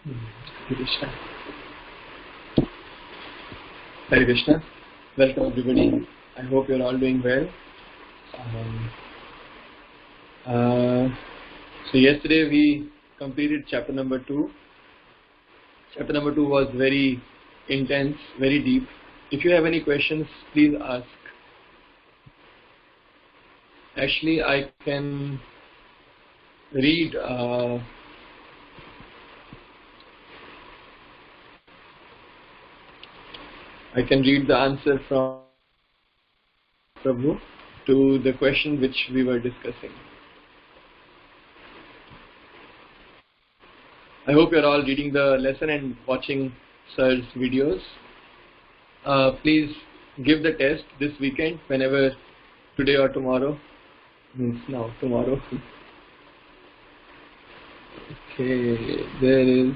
Hare Krishna. Hare Krishna. Welcome everybody. I hope you're all doing well. So yesterday we completed chapter number 2. Chapter number 2 was very intense, very deep. If you have any questions, please ask. Actually, I can read the answer from Prabhu to the question which we were discussing. I hope you're all reading the lesson and watching Sir's videos. Please give the test this weekend, whenever, today or tomorrow. Means now, tomorrow. Okay, there is.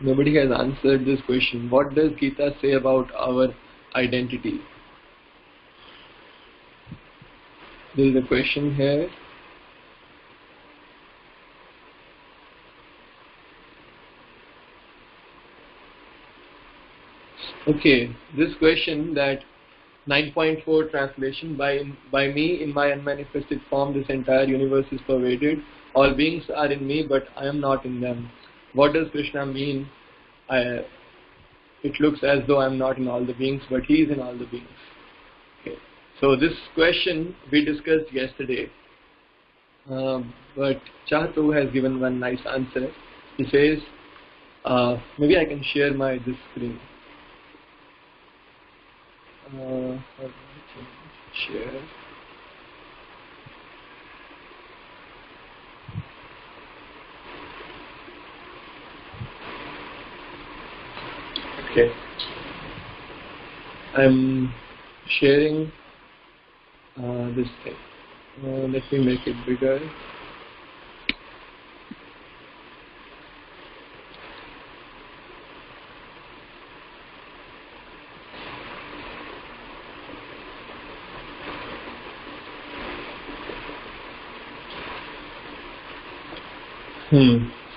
Nobody has answered this question. What does Gita say about our identity? There is a question here. Okay, this question, that 9.4 translation, by me in my unmanifested form this entire universe is pervaded. All beings are in me, but I am not in them. What does Krishna mean? It looks as though I am not in all the beings, but he is in all the beings. Okay. So this question we discussed yesterday, but Chahatu has given one nice answer. He says, maybe I can share this screen. Share. Okay. I'm sharing this thing. Let me make it bigger.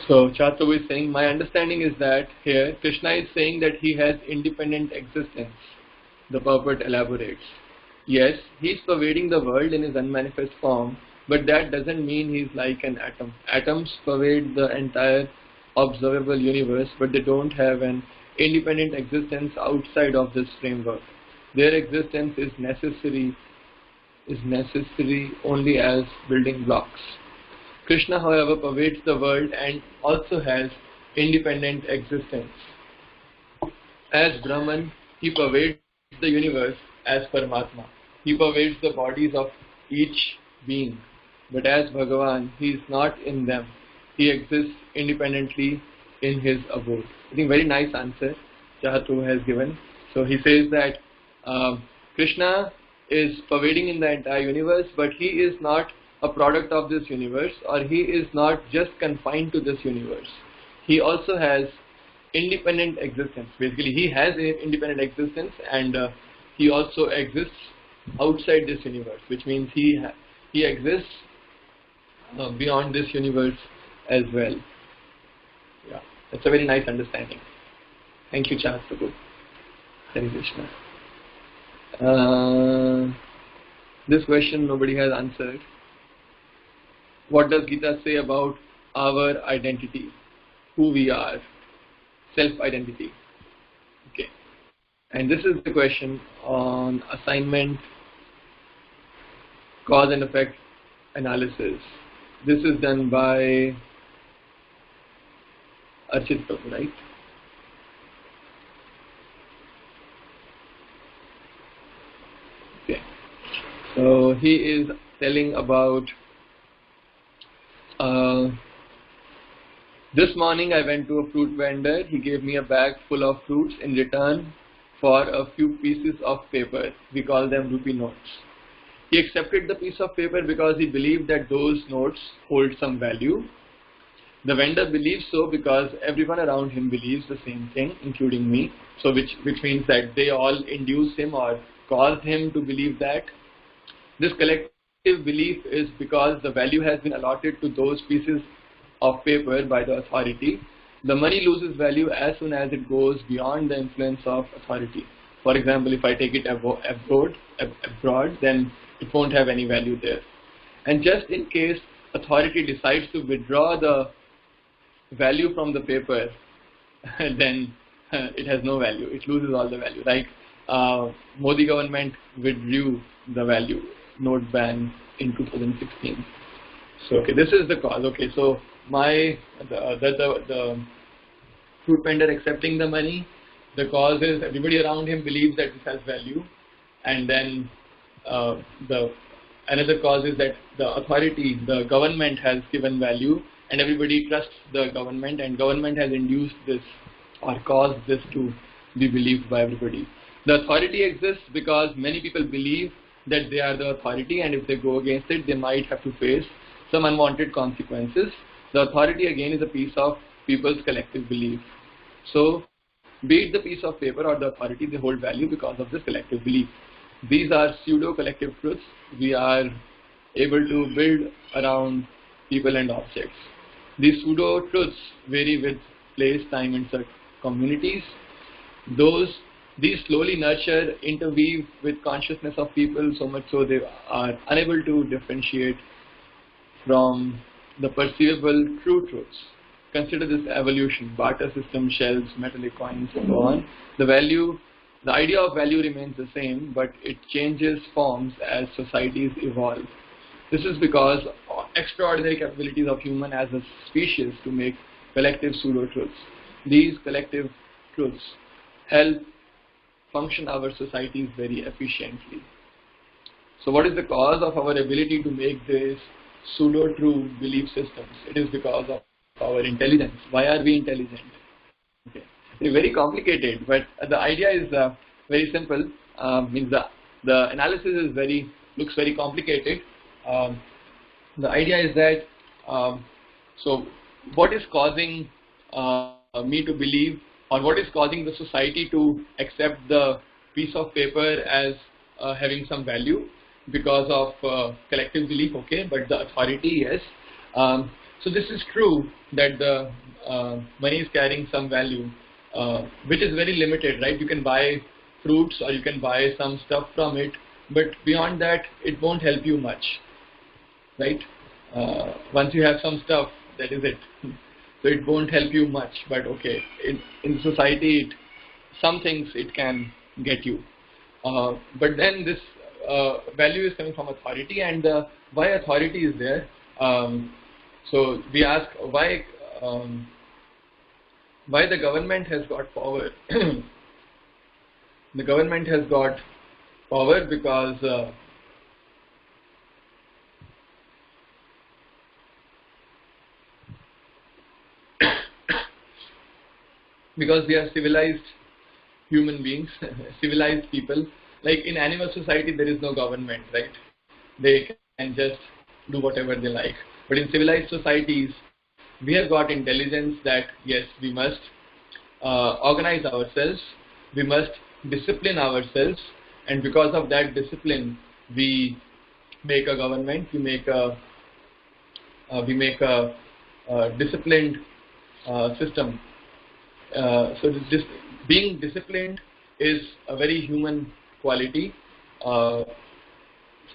So Chatu is saying, my understanding is that here Krishna is saying that he has independent existence. The purport elaborates. Yes, he is pervading the world in his unmanifest form, but that doesn't mean he is like an atom. Atoms pervade the entire observable universe, but they don't have an independent existence outside of this framework. Their existence is necessary only as building blocks. Krishna, however, pervades the world and also has independent existence. As Brahman, he pervades the universe as Paramatma. He pervades the bodies of each being. But as Bhagavan, he is not in them. He exists independently in his abode. I think very nice answer Chahatu has given. So he says that Krishna is pervading in the entire universe, but he is not a product of this universe, or he is not just confined to this universe. He also has independent existence. Basically, he has an independent existence, and he also exists outside this universe, which means he exists beyond this universe as well. Yeah, that's a very nice understanding. Thank you, Chahat Prabhu. Hare Krishna. This question nobody has answered. What does Gita say about our identity? Who we are? Self-identity. Okay. And this is the question on assignment, cause and effect analysis. This is done by Archit Gupta, right? Okay. So he is telling about this morning I went to a fruit vendor. He gave me a bag full of fruits in return for a few pieces of paper. We call them rupee notes. He accepted the piece of paper because he believed that those notes hold some value. The vendor believes so because everyone around him believes the same thing, including me. So which means that they all induce him or cause him to believe that. This collective belief is because the value has been allotted to those pieces of paper by the authority. The money loses value as soon as it goes beyond the influence of authority. For example, if I take it abroad, then it won't have any value there. And just in case authority decides to withdraw the value from the paper, then it has no value. It loses all the value. Like Modi government withdrew the value note ban in 2016. So okay, this is the cause. Okay, so the fruit vendor accepting the money, the cause is everybody around him believes that this has value, and then another cause is that the authority, the government has given value, and everybody trusts the government, and government has induced this or caused this to be believed by everybody. The authority exists because many people believe that they are the authority, and if they go against it, they might have to face some unwanted consequences. The authority again is a piece of people's collective belief. So, be it the piece of paper or the authority, they hold value because of this collective belief. These are pseudo-collective truths we are able to build around people and objects. These pseudo-truths vary with place, time, and communities. These slowly nurture, interweave with consciousness of people, so much so they are unable to differentiate from the perceivable true truths. Consider this evolution: barter system, shells, metallic coins, and so on. The idea of value remains the same, but it changes forms as societies evolve. This is because extraordinary capabilities of human as a species to make collective pseudo-truths. These collective truths help function our societies very efficiently. So what is the cause of our ability to make these pseudo-true belief systems? It is because of our intelligence. Why are we intelligent? Okay. It's very complicated, but the idea is very simple. Means the analysis is looks very complicated. The idea is that so what is causing me to believe, or what is causing the society to accept the piece of paper as having some value? Because of collective belief, okay, but the authority, yes. So this is true that the money is carrying some value, which is very limited, right? You can buy fruits or you can buy some stuff from it, but beyond that, it won't help you much, right? Once you have some stuff, that is it. So it won't help you much, but okay, in society, some things it can get you. But then this value is coming from authority, and why authority is there? So we ask why the government has got power. The government has got power because we are civilized human beings, civilized people. Like in animal society, there is no government, right? They can just do whatever they like. But in civilized societies, we have got intelligence that yes, we must organize ourselves, we must discipline ourselves, and because of that discipline, we make a government, we make a disciplined system. So being disciplined is a very human quality. So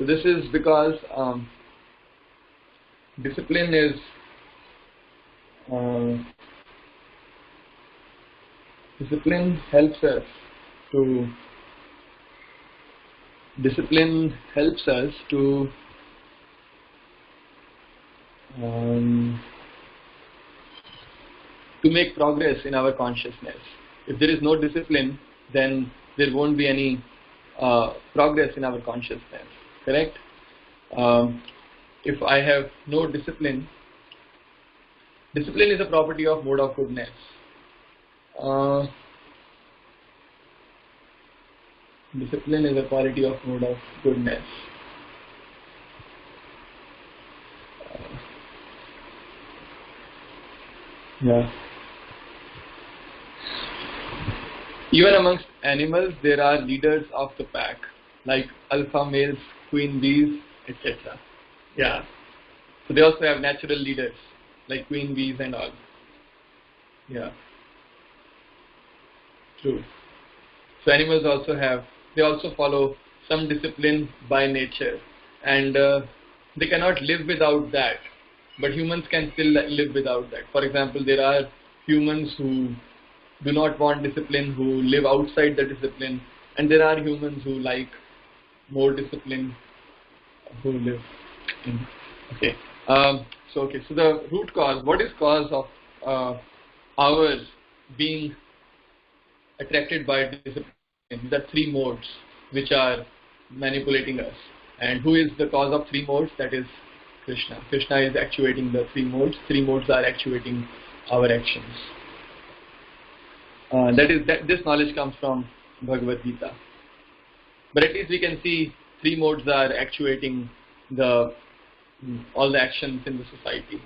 this is because discipline is discipline helps us to make progress in our consciousness. If there is no discipline, then there won't be any progress in our consciousness, correct? If I have no discipline, discipline is a property of mode of goodness. Discipline is a quality of mode of goodness. Yeah. Even amongst animals, there are leaders of the pack, like alpha males, queen bees, etc. Yeah. So they also have natural leaders like queen bees and all. Yeah. True. So animals also have, they also follow some discipline by nature, and they cannot live without that. But humans can still live without that. For example, there are humans who do not want discipline, who live outside the discipline, and there are humans who like more discipline, who live in. Okay. So the root cause, what is cause of our being attracted by discipline? These are three modes which are manipulating us. And who is the cause of three modes? That is Krishna. Krishna is actuating the three modes. Three modes are actuating our actions. This knowledge comes from Bhagavad Gita. But at least we can see three modes are actuating all the actions in the society.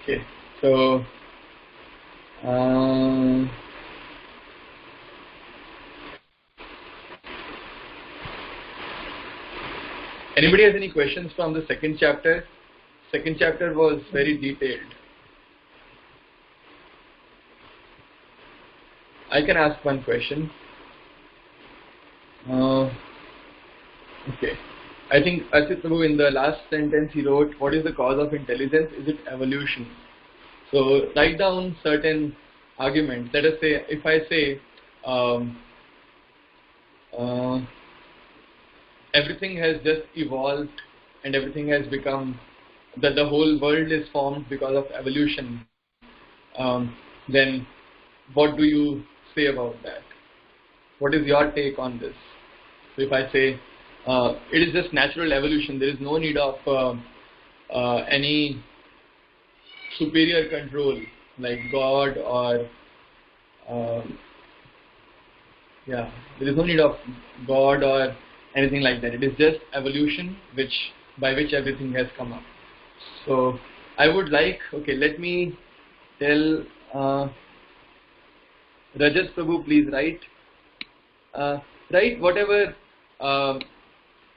Okay, so anybody has any questions from the second chapter? Second chapter was very detailed. I can ask one question. Okay. I think Archit Prabhu, in the last sentence he wrote, what is the cause of intelligence? Is it evolution? So write down certain arguments. Let us say, if I say everything has just evolved and everything has become, that the whole world is formed because of evolution, then what do you say about that? What is your take on this? So if I say it is just natural evolution, there is no need of any superior control like God or there is no need of God or anything like that. It is just evolution by which everything has come up. So I would like, let me tell Rajat Prabhu, please write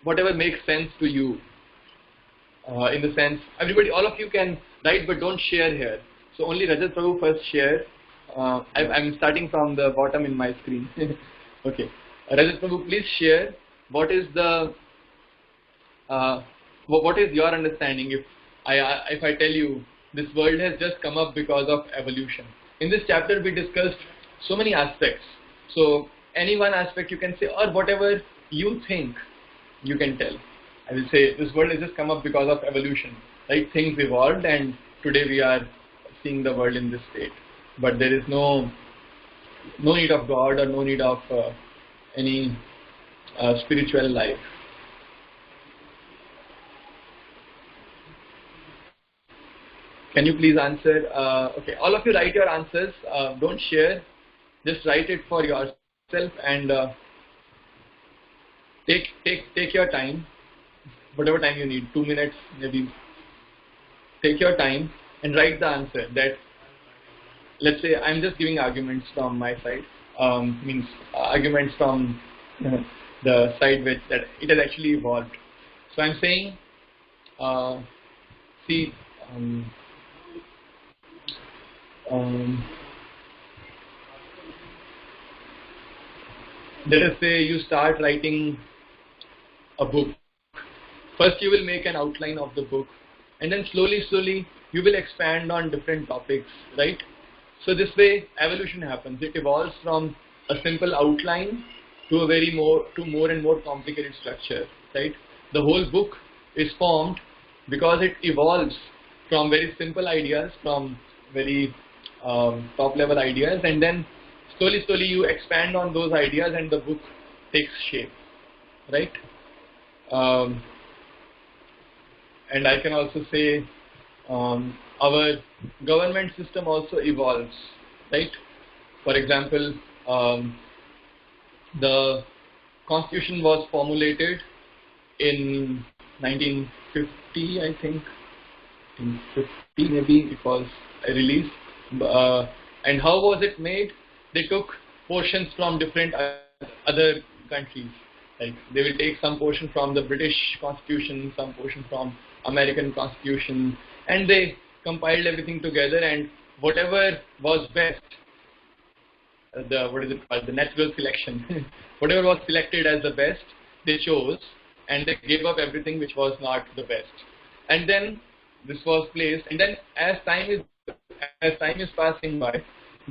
whatever makes sense to you. In the sense, all of you can write, but don't share here. So only Rajat Prabhu first share. I'm starting from the bottom in my screen. Okay, Rajat Prabhu, please share. What is your understanding? If I tell you this world has just come up because of evolution. In this chapter we discussed so many aspects. So any one aspect you can say, or whatever you think, you can tell. I will say this world has just come up because of evolution, right? Things evolved and today we are seeing the world in this state. But there is no need of God or no need of any spiritual life. Can you please answer? Okay, all of you write your answers. Don't share. Just write it for yourself and take your time. Whatever time you need, 2 minutes maybe. Take your time and write the answer. That, let's say, I'm just giving arguments from my side. Means arguments from the side that it has actually evolved. So I'm saying, see, let us say you start writing a book. First you will make an outline of the book, and then slowly you will expand on different topics, right? So this way evolution happens. It evolves from a simple outline to more and more complicated structure, right? The whole book is formed because it evolves from very simple ideas, from very top level ideas, and then slowly you expand on those ideas and the book takes shape, right? And I can also say our government system also evolves, right? For example, the constitution was formulated in 1950, I think. In 50 maybe it was released. And how was it made? They took portions from different other countries. Like they will take some portion from the British Constitution, some portion from American Constitution, and they compiled everything together, and whatever was best, the what is it called, the natural selection, whatever was selected as the best, they chose, and they gave up everything which was not the best. And then this was placed, and then as time is passing by,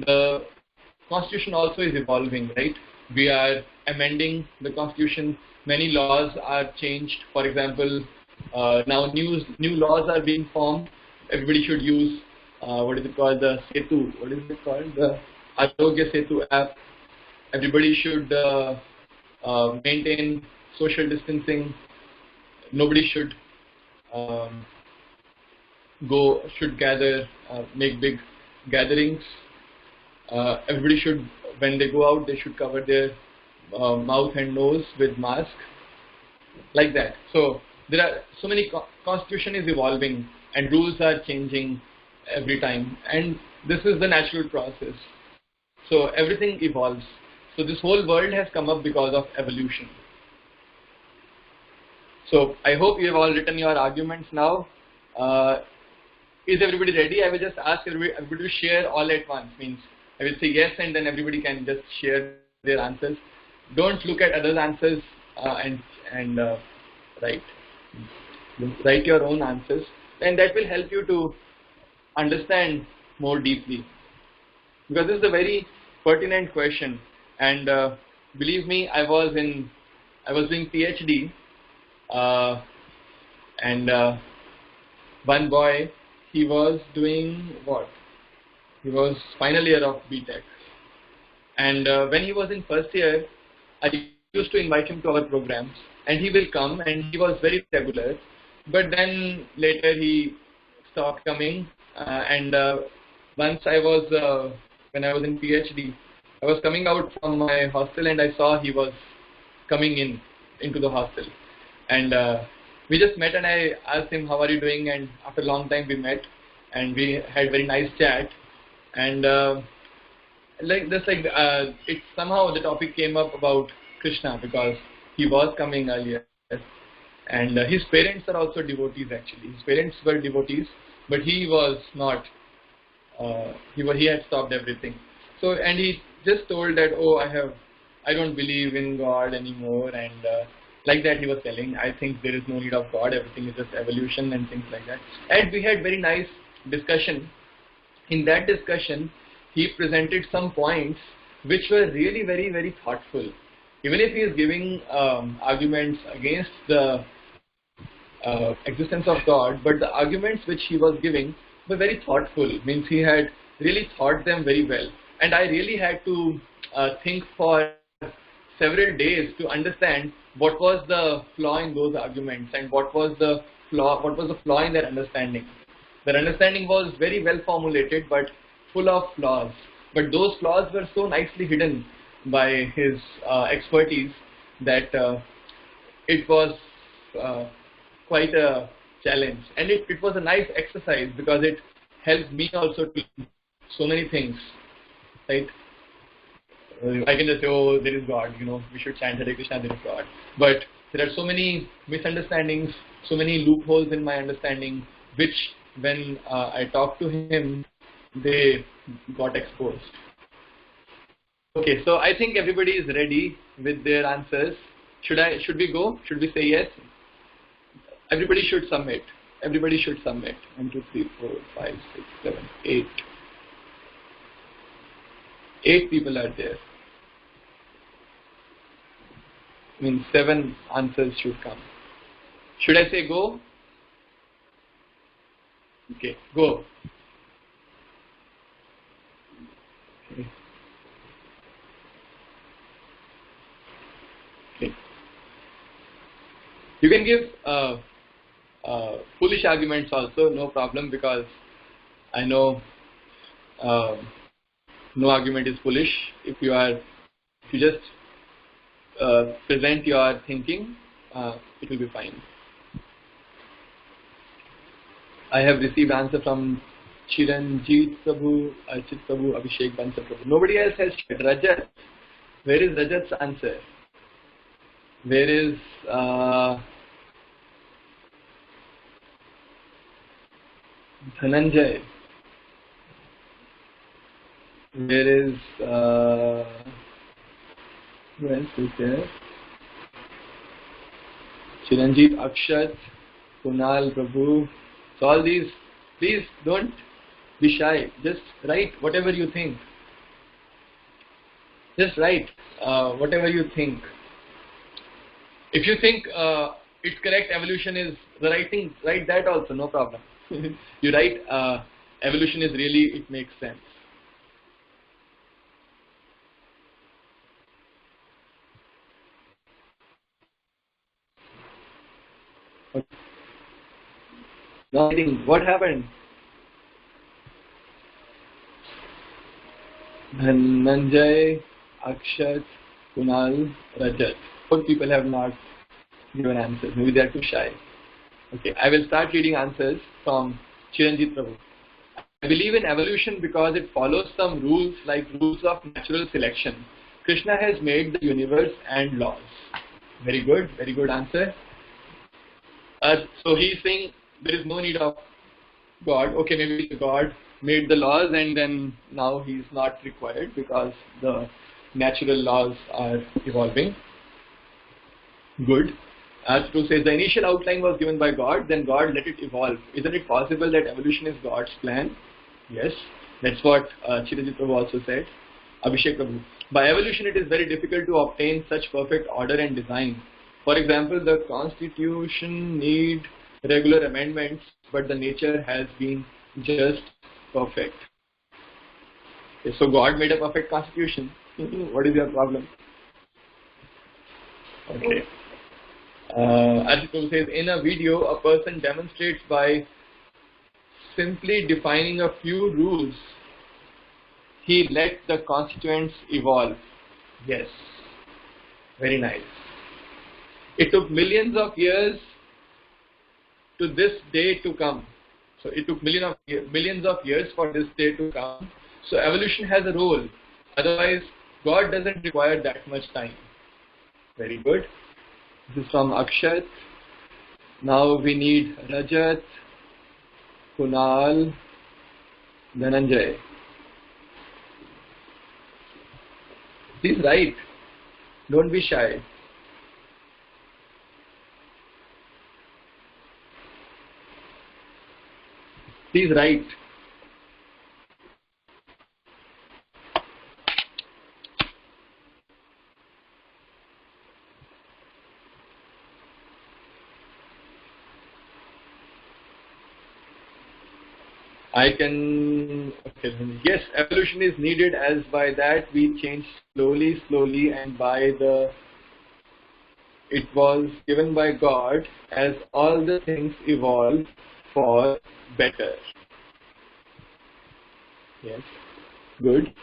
the Constitution also is evolving, right? We are amending the Constitution. Many laws are changed. For example, now new laws are being formed. Everybody should use what is it called, the Setu? What is it called? The Arora Setu app. Everybody should maintain social distancing. Nobody should gather, make big gatherings. Everybody should, when they go out, they should cover their mouth and nose with mask, like that. So there are so many, constitution is evolving and rules are changing every time, and this is the natural process. So everything evolves. So this whole world has come up because of evolution. So I hope you have all written your arguments now. Is everybody ready? I will just ask everybody to share all at once. Means I will say yes, and then everybody can just share their answers. Don't look at others' answers and write your own answers, and that will help you to understand more deeply. Because this is a very pertinent question, and believe me, I was doing PhD, and one boy, he was doing what? He was final year of BTech, and when he was in first year, I used to invite him to our programs, and he will come, and he was very regular. But then later he stopped coming, and once I was when I was in PhD, I was coming out from my hostel, and I saw he was coming into the hostel, and we just met, and I asked him, how are you doing? And after a long time we met, and we had very nice chat, and it somehow the topic came up about Krishna, because he was coming earlier, and his parents are also devotees. Actually, his parents were devotees, but he was not. He had stopped everything. So, and he just told that, oh, I don't believe in God anymore, and like that he was telling, I think there is no need of God, everything is just evolution and things like that. And we had very nice discussion. In that discussion, he presented some points which were really very, very thoughtful. Even if he is giving arguments against the existence of God, but the arguments which he was giving were very thoughtful. Means he had really thought them very well, and I really had to think for several days to understand what was the flaw in those arguments, and what was the flaw in their understanding. Their understanding was very well formulated, but full of flaws. But those flaws were so nicely hidden by his expertise that it was quite a challenge, and it was a nice exercise, because it helped me also to so many things, right? I can just say, oh, there is God, we should chant Hare Krishna, there is God. But there are so many misunderstandings, so many loopholes in my understanding, which when I talked to him, they got exposed. Okay, so I think everybody is ready with their answers. Should we go? Should we say yes? Everybody should submit. Everybody should submit. 1, 2, 3, 4, 5, 6, 7, 8. 8 people are there. Means 7 answers should come. Should I say go? Okay, go. Okay. Okay. You can give foolish arguments also, no problem, because I know no argument is foolish. If you just present your thinking, it will be fine. I have received answer from Chiranjit Prabhu, Archit Prabhu, Abhishek Bansal Prabhu. Nobody else has shared. Rajat, where is Rajat's answer? Where is Dhananjay? Where is who else is there? Chiranjit, Akshat, Kunal, Prabhu. So all these, please don't be shy. Just write whatever you think. Just write whatever you think. If you think it's correct, evolution is the right thing, write that also, no problem. You write evolution is really, it makes sense. Okay. Now, what happened? Dhananjay, Akshat, Kunal, Rajat. 4 people have not given answers. Maybe they are too shy. Okay, I will start reading answers from Chiranjit Prabhu. I believe in evolution because it follows some rules like rules of natural selection. Krishna has made the universe and laws. Very good answer. So he's saying there is no need of God. Okay, maybe the God made the laws and then now he's not required because the natural laws are evolving. Good. As Prabhu says, the initial outline was given by God, then God let it evolve. Isn't it possible that evolution is God's plan? Yes. That's what Chiranjit Prabhu also said. Abhishek Prabhu. By evolution, it is very difficult to obtain such perfect order and design. For example, the constitution need regular amendments, but the nature has been just perfect. Okay, so God made a perfect constitution. What is your problem? Okay. Archit Gupta says, in a video, a person demonstrates by simply defining a few rules. He let the constituents evolve. Yes. Very nice. It took millions of years to this day to come. So it took millions of years for this day to come. So evolution has a role. Otherwise, God doesn't require that much time. Very good. This is from Akshat. Now we need Rajat, Kunal, Dhananjay. Please write. Don't be shy. Please write. Okay, yes, evolution is needed, as by that we change slowly and it was given by God as all the things evolve for better. Yes, good.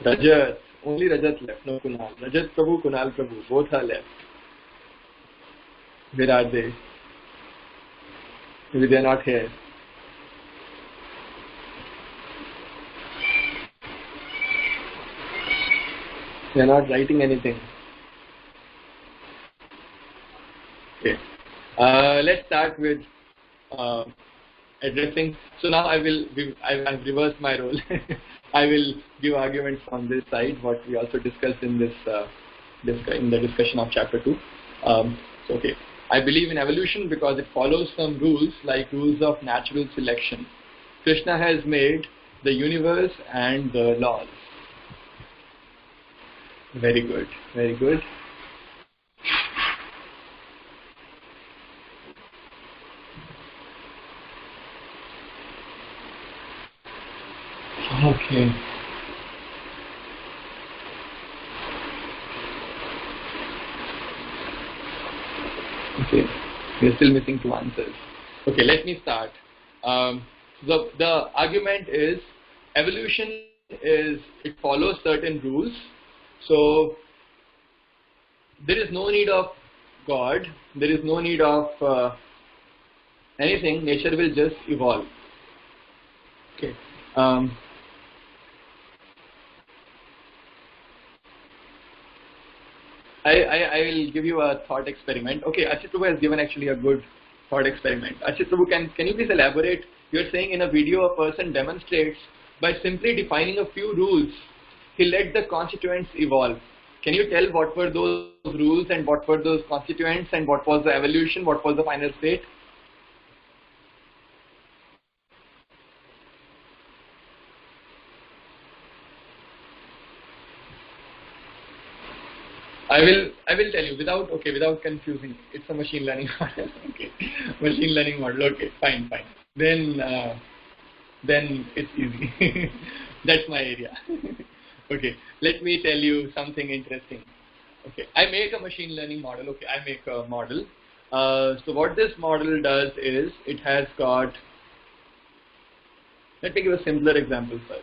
Rajat, only Rajat left, no Kunal. Rajat Prabhu, Kunal Prabhu, both are left. Where are they? Maybe they are not here. They are not writing anything. Okay. Let's start with addressing. So now I've reversed my role. I will give arguments on this side, what we also discussed in this in the discussion of chapter 2. Okay. I believe in evolution because it follows some rules like rules of natural selection. Krishna has made the universe and the laws. Very good. Very good. Okay. Okay. We are still missing 2 answers. Okay, let me start. The argument is evolution it follows certain rules. So there is no need of God. There is no need of anything. Nature will just evolve. Okay. I will give you a thought experiment. Okay, Archit Prabhu has given actually a good thought experiment. Archit Prabhu, can you please elaborate? You're saying in a video a person demonstrates by simply defining a few rules, he let the constituents evolve. Can you tell what were those rules and what were those constituents and what was the evolution, what was the final state? I will tell you without confusing. It's a machine learning model. Okay, machine learning model. Okay, fine. Then it's easy. That's my area. Okay, let me tell you something interesting. Okay, I make a machine learning model. Okay, I make a model. So what this model does is it has got. Let me give a simpler example first.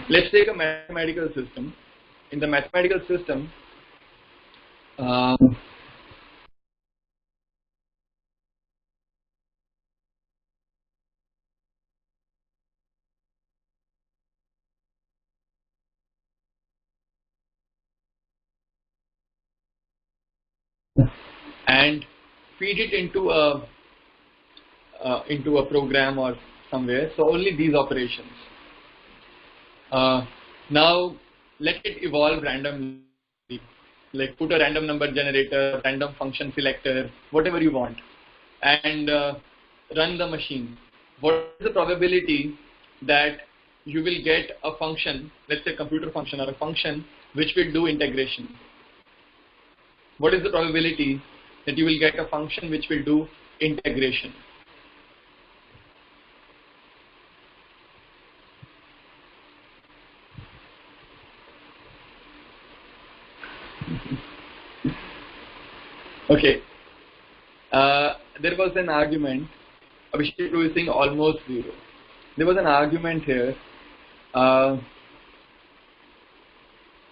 Let's take a mathematical system. In the mathematical system, and feed it into a program or somewhere. So only these operations. Now let it evolve randomly, like put a random number generator, random function selector, whatever you want, and run the machine. What is the probability that you will get a function, let's say a computer function or a function which will do integration? What is the probability that you will get a function which will do integration? Okay, there was an argument. Abhishek is saying almost zero. There was an argument here.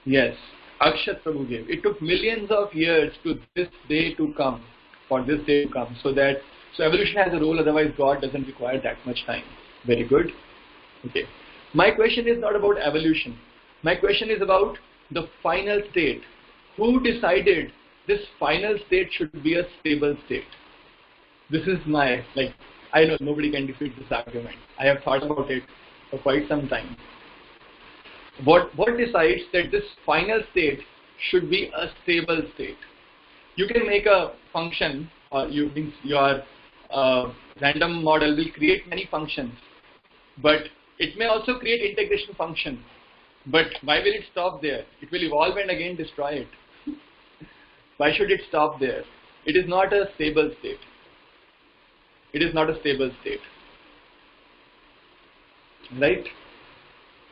Yes, Akshat Prabhu gave. It took millions of years to this day to come, for this day to come. So evolution has a role. Otherwise, God doesn't require that much time. Very good. Okay. My question is not about evolution. My question is about the final state. Who decided this final state should be a stable state? This is my, I know nobody can defeat this argument. I have thought about it for quite some time. What decides that this final state should be a stable state? You can make a function, or your random model will create many functions, but it may also create integration function. But why will it stop there? It will evolve and again destroy it. Why should it stop there? It is not a stable state. It is not a stable state. Right?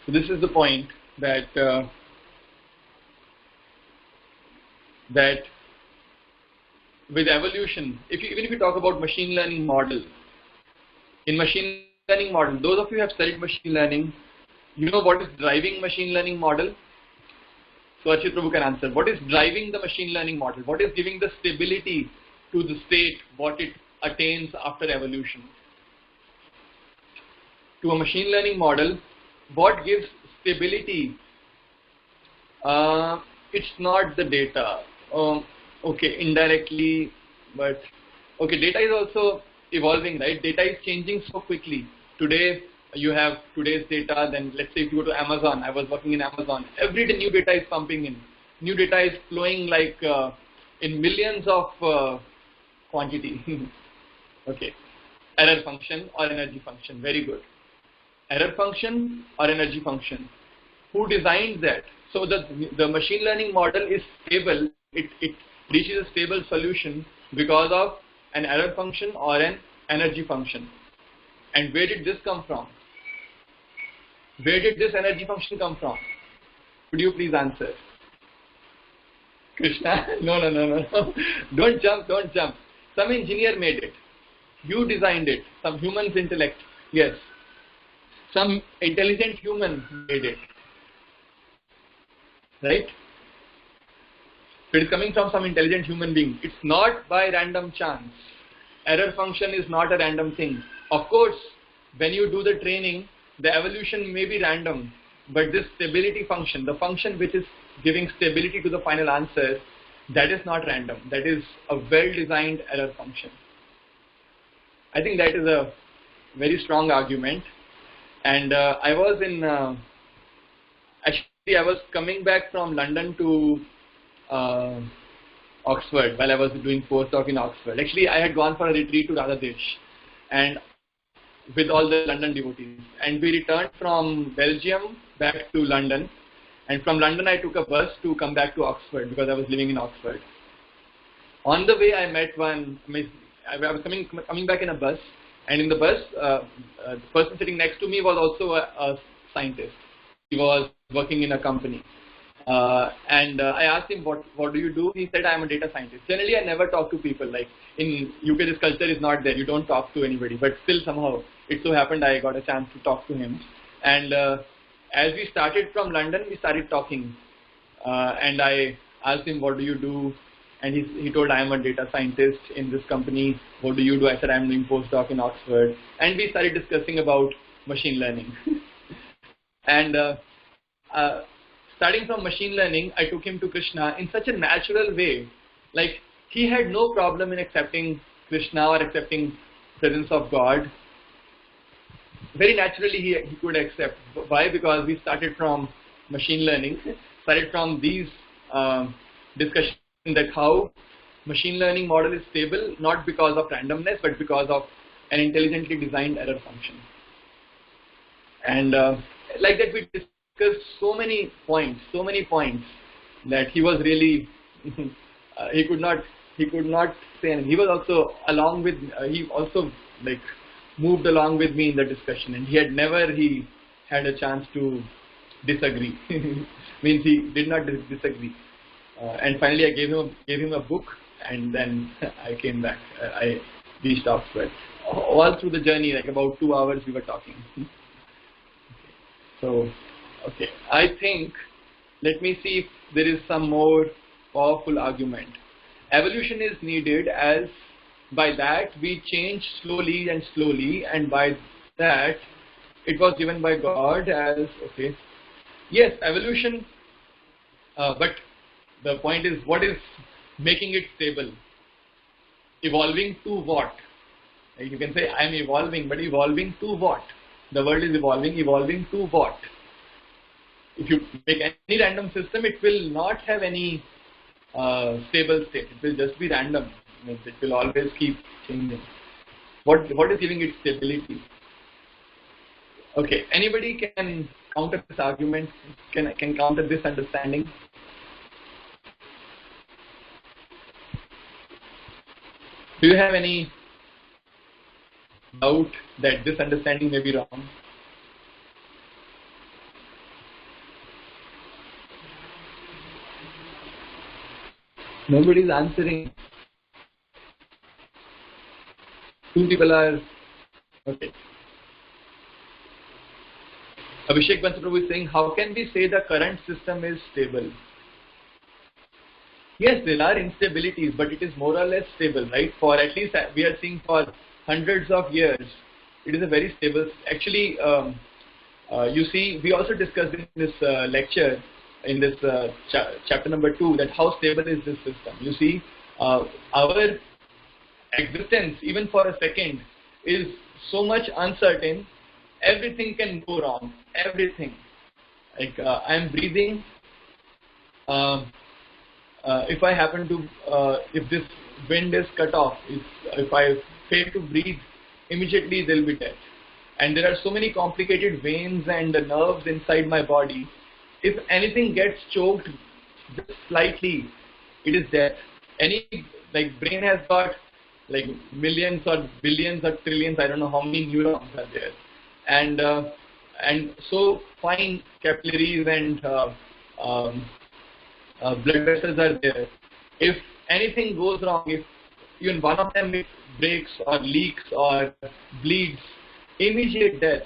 So this is the point that with evolution, even if you talk about machine learning model, in machine learning model, those of you who have studied machine learning, you know what is driving machine learning model? So Archit Prabhu can answer. What is driving the machine learning model? What is giving the stability to the state, what it attains after evolution? To a machine learning model, what gives stability? It's not the data. Okay, indirectly, but okay, data is also evolving, right? Data is changing so quickly. Today, you have today's data, then let's say if you go to Amazon, I was working in Amazon, every day new data is pumping in. New data is flowing like in millions of quantity. Okay, error function or energy function, very good. Error function or energy function. Who designed that? So the machine learning model is stable, it reaches a stable solution because of an error function or an energy function. And where did this come from? Where did this energy function come from? Could you please answer? Krishna? No. Don't jump. Some engineer made it. You designed it. Some human's intellect. Yes. some intelligent human made it, right? So it is coming from some intelligent human being. It's not by random chance. Error function is not a random thing. Of course, when you do the training, the evolution may be random, but this stability function, the function which is giving stability to the final answer, that is not random. That is a well-designed error function. I think that is a very strong argument. And I was coming back from London to Oxford while I was doing postdoc in Oxford. Actually, I had gone for a retreat to Radhadesh and with all the London devotees. And we returned from Belgium back to London. And from London, I took a bus to come back to Oxford because I was living in Oxford. On the way, I met I was coming back in a bus. And in the bus, the person sitting next to me was also a scientist. He was working in a company. And I asked him, what do you do? He said, I am a data scientist. Generally, I never talk to people. Like in UK, this culture is not there. You don't talk to anybody. But still, somehow, it so happened I got a chance to talk to him. And as we started from London, we started talking. And I asked him, what do you do? And he told, I am a data scientist in this company. What do you do? I said, I am doing postdoc in Oxford. And we started discussing about machine learning. And starting from machine learning, I took him to Krishna in such a natural way. Like, he had no problem in accepting Krishna or accepting presence of God. Very naturally, he could accept. Why? Because we started from machine learning, started from these discussions that how machine learning model is stable, not because of randomness, but because of an intelligently designed error function. And like that, we discussed so many points that he was really he could not say anything. He was also he also like moved along with me in the discussion, and he had a chance to disagree. Means he did not disagree. And finally, I gave him a book, and then I came back. I reached Oxford. All through the journey, like about 2 hours, we were talking. So, okay, I think, let me see if there is some more powerful argument. Evolution is needed, as by that we change slowly, and by that it was given by God as, okay, yes, evolution, but the point is, what is making it stable? Evolving to what? Like you can say, I am evolving, but evolving to what? The world is evolving to what? If you make any random system, it will not have any stable state. It will just be random. It will always keep changing. What is giving it stability? Okay, anybody can counter this argument? Can counter this understanding? Do you have any doubt that this understanding may be wrong? Nobody is answering. 2 people are okay. Abhishek Bansal is saying, how can we say the current system is stable? Yes, there are instabilities, but it is more or less stable, right? For at least we are seeing for hundreds of years, it is a very stable. Actually, you see, we also discussed in this lecture, in this chapter number 2, that how stable is this system. You see, our existence, even for a second, is so much uncertain. Everything can go wrong. Everything. Like I am breathing. If I happen to, if this wind is cut off, if I fail to breathe, immediately there will be death. And there are so many complicated veins and nerves inside my body. If anything gets choked just slightly, it is death. Any, like, brain has got like millions or billions or trillions, I don't know how many neurons are there. And so fine capillaries and blood vessels are there. If anything goes wrong, if even one of them breaks or leaks or bleeds, immediate death.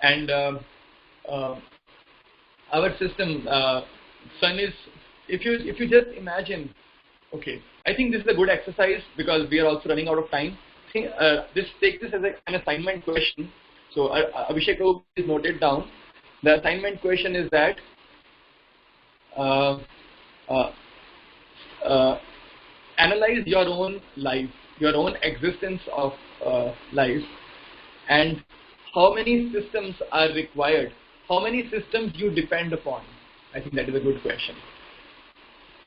and our system, sun is, if you just imagine, okay, I think this is a good exercise because we are also running out of time. Take this as an assignment question. So Abhishek, please note it down. The assignment question is that analyze your own life, your own existence of life, and how many systems are required, how many systems you depend upon. I think that is a good question.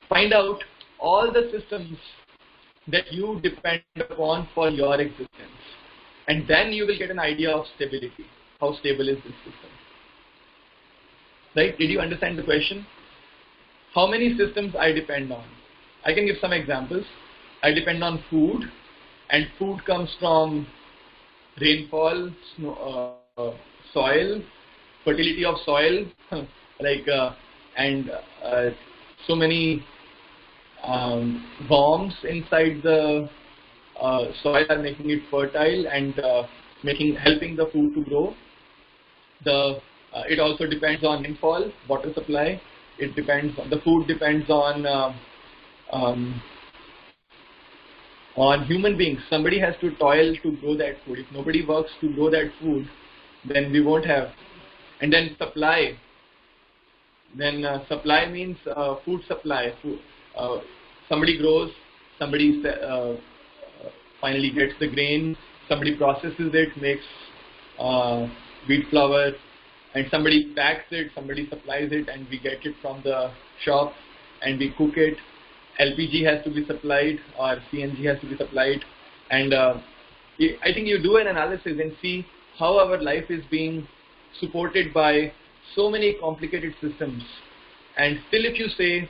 Find out all the systems that you depend upon for your existence, and then you will get an idea of stability. How stable is this system? Right? Did you understand the question? How many systems I depend on? I can give some examples. I depend on food, and food comes from rainfall, snow, soil, fertility of soil, and so many worms inside the soil are making it fertile and helping the food to grow. It also depends on rainfall, water supply. It depends on the food. Depends on human beings. Somebody has to toil to grow that food. If nobody works to grow that food, then we won't have. And then supply. Then supply means food supply. Somebody grows, somebody finally gets the grain, somebody processes it, makes wheat flour, and somebody packs it, somebody supplies it, and we get it from the shop and we cook it. LPG has to be supplied, or CNG has to be supplied, and I think you do an analysis and see how our life is being supported by so many complicated systems, and still if you say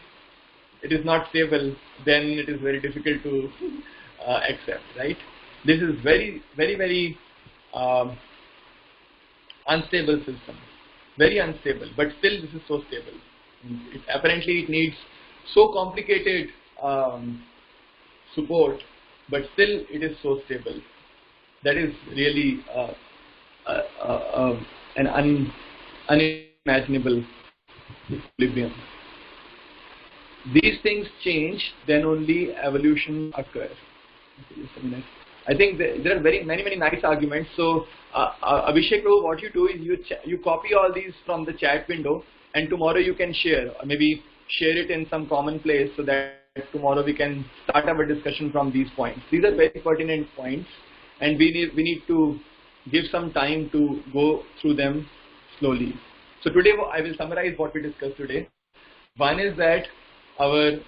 it is not stable, then it is very difficult to accept, right? This is very, very, very unstable system, very unstable, but still this is so stable. Apparently it needs so complicated support, but still it is so stable. That is really an unimaginable equilibrium. These things change, then only evolution occurs. I think there are many nice arguments. So Abhishek, what you do is you copy all these from the chat window, and tomorrow you can share, or maybe share it in some common place, so that tomorrow we can start our discussion from these points. These are very pertinent points, and we need to give some time to go through them slowly. So today I will summarize what we discussed today. One is that our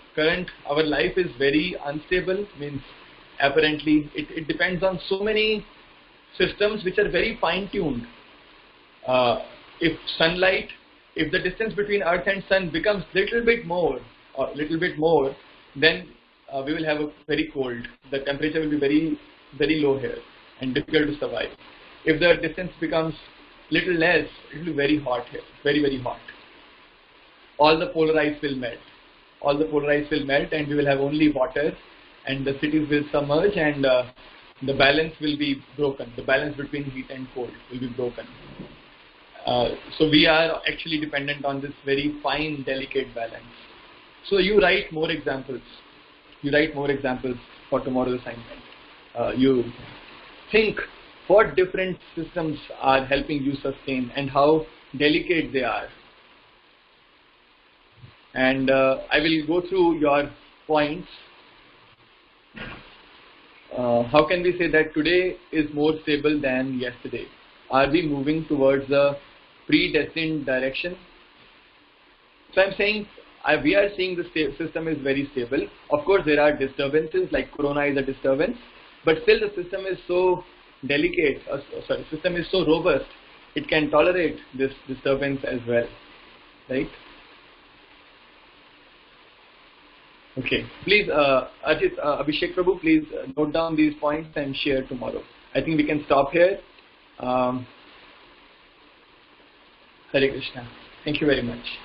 life is very unstable, means apparently it depends on so many systems which are very fine-tuned. If the distance between Earth and Sun becomes little bit more, then we will have a very cold. The temperature will be very, very low here and difficult to survive. If the distance becomes little less, it will be very hot here, very, very hot. All the polar ice will melt. And we will have only water, and the cities will submerge, and the balance will be broken. The balance between heat and cold will be broken. So we are actually dependent on this very fine, delicate balance. So you write more examples. For tomorrow's assignment. You think what different systems are helping you sustain and how delicate they are. And I will go through your points. How can we say that today is more stable than yesterday? Are we moving towards a predestined direction? So I'm saying we are seeing the system is very stable. Of course, there are disturbances, like Corona is a disturbance, but still the system is so delicate. System is so robust. It can tolerate this disturbance as well, right? Okay, please, Archit, Abhishek Prabhu, please note down these points and share tomorrow. I think we can stop here. Hare Krishna. Thank you very much.